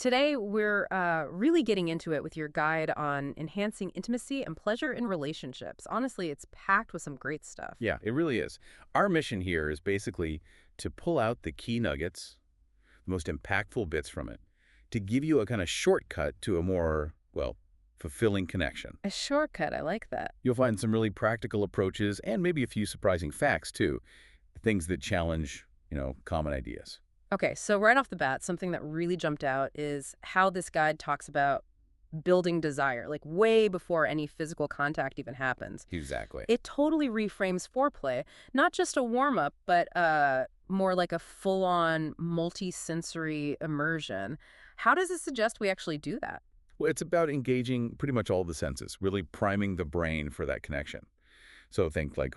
Today, we're really getting into it with your guide on enhancing intimacy and pleasure in relationships. Honestly, it's packed with some great stuff. Yeah, it really is. Our mission here is basically to pull out the key nuggets, the most impactful bits from it, to give you a kind of shortcut to a more, well, fulfilling connection. A shortcut, I like that. You'll find some really practical approaches and maybe a few surprising facts, too. Things that challenge, common ideas. Okay, so right off the bat, something that really jumped out is how this guide talks about building desire, like way before any physical contact even happens. Exactly. It totally reframes foreplay, not just a warm-up, but more like a full-on multi-sensory immersion. How does it suggest we actually do that? Well, it's about engaging pretty much all the senses, really priming the brain for that connection. So think like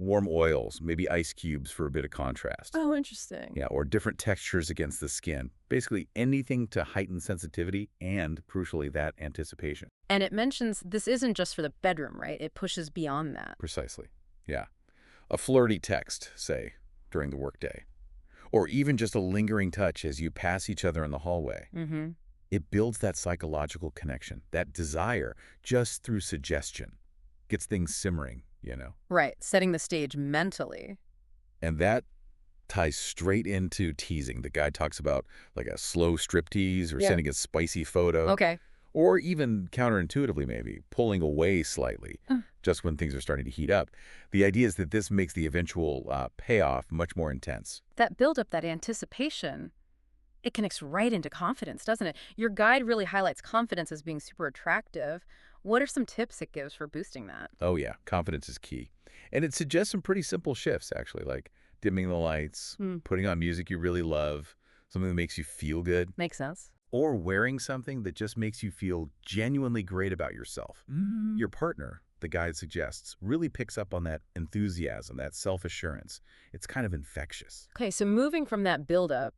warm oils, maybe ice cubes for a bit of contrast. Oh, interesting. Yeah, or different textures against the skin. Basically anything to heighten sensitivity and, crucially, that anticipation. And it mentions this isn't just for the bedroom, right? It pushes beyond that. Precisely. Yeah. A flirty text, say, during the workday. Or even just a lingering touch as you pass each other in the hallway. Mm-hmm. It builds that psychological connection, that desire, just through suggestion. Gets things simmering. Right, setting the stage mentally. And that ties straight into teasing. The guy talks about like a slow striptease or Yeah. sending a spicy photo. Okay. Or even counterintuitively maybe, pulling away slightly Mm. just when things are starting to heat up. The idea is that this makes the eventual payoff much more intense. That buildup, that anticipation, it connects right into confidence, doesn't it? Your guide really highlights confidence as being super attractive. What are some tips it gives for boosting that? Oh yeah, confidence is key. And it suggests some pretty simple shifts actually, like dimming the lights, Hmm. putting on music you really love, something that makes you feel good, Makes sense. or wearing something that just makes you feel genuinely great about yourself. Your partner, the guide suggests, really picks up on that enthusiasm, that self-assurance. It's kind of infectious. Okay, so moving from that buildup,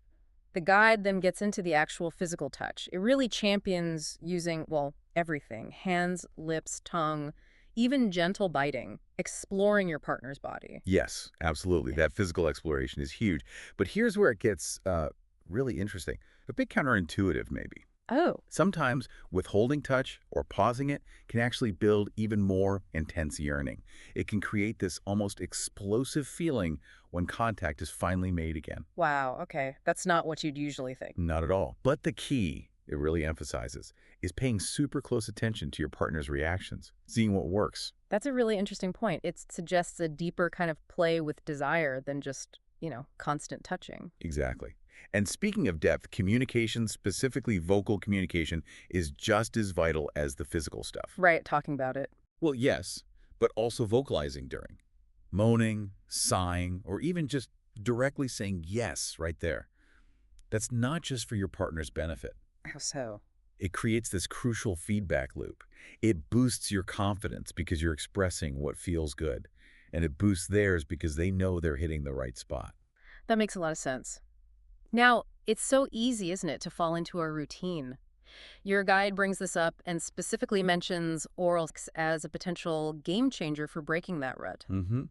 the guide then gets into the actual physical touch. It really champions using, well, everything: hands, lips, tongue, even gentle biting, exploring your partner's body. Yes, absolutely. That physical exploration is huge. But here's where it gets really interesting. A bit counterintuitive, maybe. Oh, Sometimes withholding touch or pausing it can actually build even more intense yearning. It can create this almost explosive feeling when contact is finally made again. wow, okay. That's not what you'd usually think. Not at all. But the key, it really emphasizes, is paying super close attention to your partner's reactions, seeing what works. That's a really interesting point. It suggests a deeper kind of play with desire than just, constant touching. Exactly. And speaking of depth, communication, specifically vocal communication, is just as vital as the physical stuff. Right, talking about it. Well, yes, but also vocalizing during. Moaning, sighing, or even just directly saying yes right there. That's not just for your partner's benefit. How so? It creates this crucial feedback loop. It boosts your confidence because you're expressing what feels good. And it boosts theirs because they know they're hitting the right spot. That makes a lot of sense. Now, it's so easy, isn't it, to fall into a routine? Your guide brings this up and specifically mentions oral sex as a potential game changer for breaking that rut. Mm-hmm.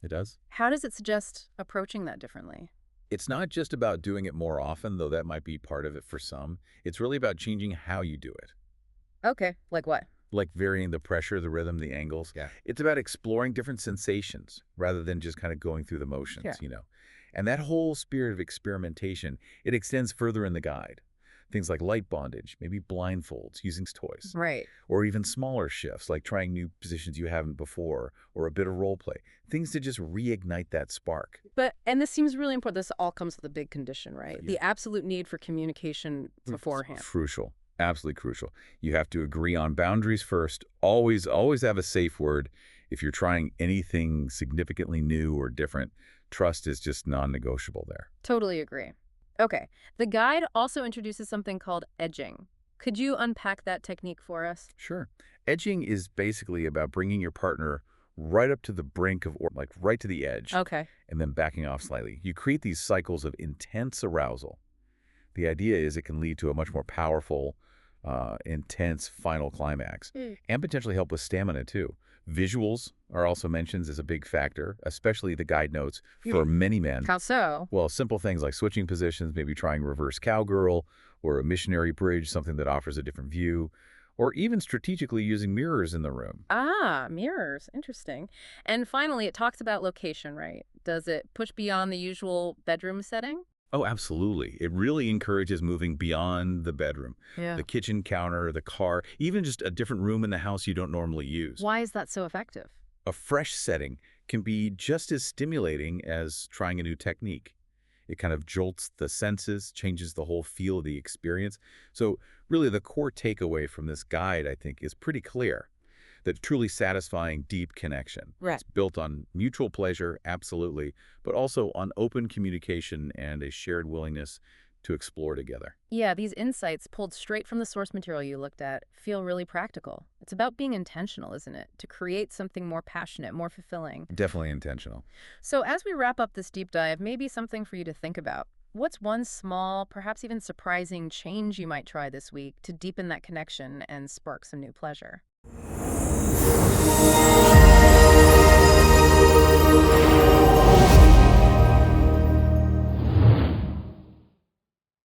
It does. How does it suggest approaching that differently? It's not just about doing it more often, though that might be part of it for some. It's really about changing how you do it. Okay, like what? Like varying the pressure, the rhythm, the angles. Yeah. It's about exploring different sensations rather than just kind of going through the motions. And that whole spirit of experimentation, it extends further in the guide. Things like light bondage, maybe blindfolds, using toys, Right. or even smaller shifts like trying new positions you haven't before, or a bit of role play. Things to just reignite that spark. And this seems really important. This all comes with a big condition, right? Yeah. The absolute need for communication beforehand. Crucial. Absolutely crucial. You have to agree on boundaries first. Always have a safe word. If you're trying anything significantly new or different, trust is just non-negotiable there. Totally agree. Okay. The guide also introduces something called edging. Could you unpack that technique for us? Sure. Edging is basically about bringing your partner right up to the brink of, or like right to the edge, Okay. and then backing off slightly. You create these cycles of intense arousal. The idea is it can lead to a much more powerful, intense final climax, and potentially help with stamina too. Visuals are also mentioned as a big factor, especially the guide notes for many men. How so? Well, simple things like switching positions, maybe trying reverse cowgirl, or a missionary bridge, something that offers a different view, or even strategically using mirrors in the room. Ah, mirrors. Interesting. And finally, it talks about location, right? Does it push beyond the usual bedroom setting? Oh, absolutely. It really encourages moving beyond the bedroom, Yeah. the kitchen counter, the car, even just a different room in the house you don't normally use. Why is that so effective? A fresh setting can be just as stimulating as trying a new technique. It kind of jolts the senses, changes the whole feel of the experience. So really the core takeaway from this guide, I think, is pretty clear. That truly satisfying, deep connection. Right. It's built on mutual pleasure, absolutely, but also on open communication and a shared willingness to explore together. Yeah, these insights pulled straight from the source material you looked at feel really practical. It's about being intentional, isn't it? To create something more passionate, more fulfilling. Definitely intentional. So as we wrap up this deep dive, maybe something for you to think about. What's one small, perhaps even surprising change you might try this week to deepen that connection and spark some new pleasure?